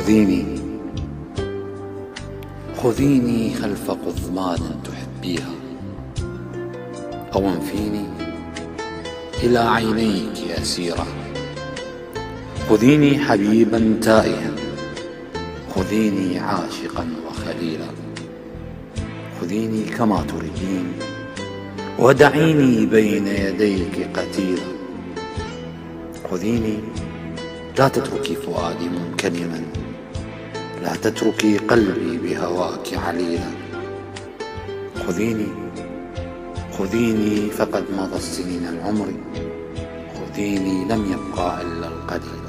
خذيني خذيني خلف قضبان تحبيها، أو انفيني إلى عينيك أسيرة. خذيني حبيبا تائها، خذيني عاشقا وخليلا. خذيني كما تريدين ودعيني بين يديك قتيلا. خذيني، لا تتركي فؤادي منكلما، لا تتركي قلبي بهواك عليلا. خذيني خذيني فقد مضى السنين العمر، خذيني لم يبقى إلا القليل.